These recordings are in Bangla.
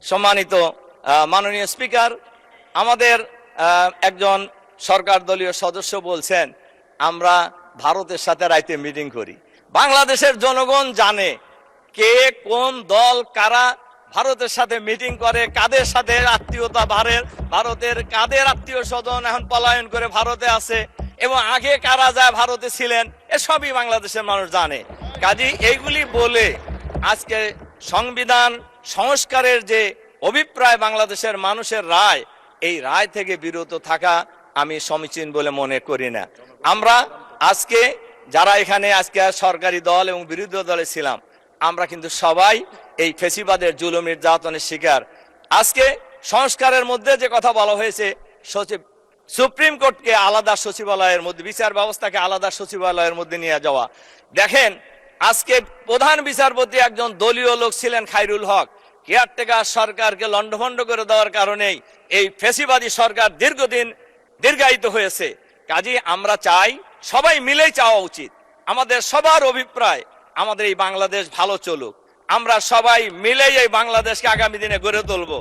সম্মানিত মাননীয় স্পিকার, আমাদের একজন সরকার দলীয় সদস্য বলছেন আমরা ভারতের সাথে রাইতে মিটিং করি। বাংলাদেশের জনগণ জানে কে কোন দল কারা ভারতের সাথে মিটিং করে, কাদের সাথে আত্মীয়তা ভারতের কাদের আত্মীয় স্বজন এখন পলায়ন করে ভারতে আছে এবং আগে কারা যায় ভারতে ছিলেন, এসবই বাংলাদেশের মানুষ জানে। কাজেই এইগুলি বলে আজকে সংবিধান সংস্কারের যে অভিপ্রায় বাংলাদেশের মানুষের রায়, এই রায় থেকে বিরত থাকা আমি সমীচীন বলে মনে করি না। আমরা আজকে যারা এখানে আজকে সরকারি দল এবং বিরোধী দলে ছিলাম, আমরা কিন্তু সবাই এই ফেসিবাদের জুলুম নির্যাতনের শিকার। আজকে সংস্কারের মধ্যে যে কথা বলা হয়েছে, সুপ্রিম কোর্টকে আলাদা সচিবালয়ের মধ্যে, বিচার ব্যবস্থাকে আলাদা সচিবালয়ের মধ্যে নিয়ে যাওয়া। দেখেন, আজকে প্রধান বিচারপতি একজন দলীয় লোক ছিলেন খায়রুল হক। কেয়ারটেকার সরকারকে লন্ডভন্ড করে দেওয়ার কারণেই এই ফেসিবাদী সরকার দীর্ঘায়িত হয়েছে। কাজেই আমরা চাই, সবাই মিলেই চাওয়া উচিত, আমাদের সবার অভিপ্রায় আমাদের এই বাংলাদেশ ভালো চলুক, আমরা সবাই মিলেই এই বাংলাদেশকে আগামী দিনে গড়ে তুলব।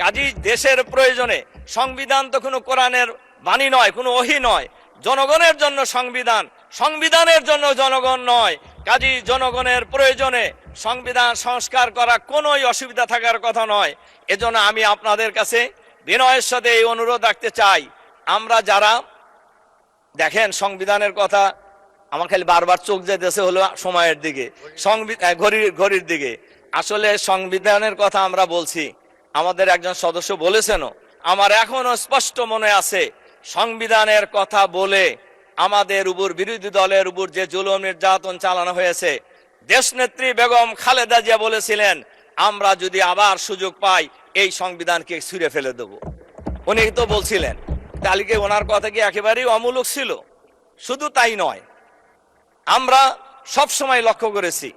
কাজেই দেশের প্রয়োজনে, সংবিধান তো কোনো কোরআনের বাণী নয়, কোনো ওহী নয়, জনগণের জন্য সংবিধান, সংবিধানের জন্য জনগণ নয়। কাজেই জনগণের প্রয়োজনে সংবিধান সংস্কার করা কোনোই অসুবিধা থাকার কথা নয়। এজন্য আমি আপনাদের কাছে বিনয়ের সাথে এই অনুরোধ রাখতে চাই, আমরা যারা দেখেন সংবিধানের কথা, আমার খালি বারবার চোখ যেতেছে হলো সময়ের দিকে, ঘড়ির দিকে। আসলে সংবিধানের কথা আমরা বলছি, আমাদের একজন সদস্য বলেছেনও, আমার এখনো স্পষ্ট মনে আছে, সংবিধানের কথা বলে আমাদের উপর, বিরোধী দলের উপর যে জুলুম নির্যাতন চালানো হয়েছে, দেশনেত্রী বেগম খালেদা জিয়া বলেছিলেন আমরা যদি আবার সুযোগ পাই এই সংবিধানকে ছুঁড়ে ফেলে দেব। উনি তো বলছিলেন, তালিকে ওনার কথা কি একেবারেই অমূলক ছিল? শুধু তাই নয়, আমরা সব সময় লক্ষ্য করেছি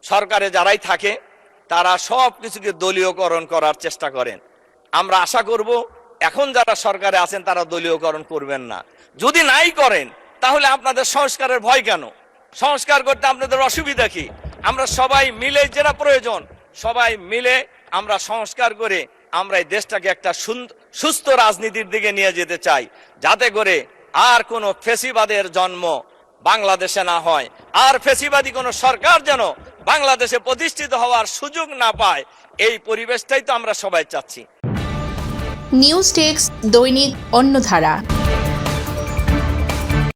সরকারে যারাই থাকে তারা সব কিছুকে দলীয়করণ করার চেষ্টা করেন। আমরা আশা করব এখন যারা সরকারে আছেন তারা দলীয়করণ করবেন না। যদি নাই করেন তাহলে আপনাদের সংস্কারের ভয় কেন? সংস্কার করতে আপনাদের অসুবিধা কি? আমরা সবাই মিলে, যেটা প্রয়োজন সবাই মিলে আমরা সংস্কার করে আমরা এই দেশটাকে একটা সুস্থ রাজনীতির দিকে নিয়ে যেতে চাই, যাতে করে আর কোনো ফেসিবাদের জন্ম বাংলাদেশে না হয়, আর ফেসিবাদী কোনো সরকার যেন বাংলাদেশে প্রতিষ্ঠিত হওয়ার সুযোগ না পায়। এই পরিবেশটাই তো আমরা সবাই চাচ্ছি। নিউজ টেক্স, দৈনিক অন্যধারা।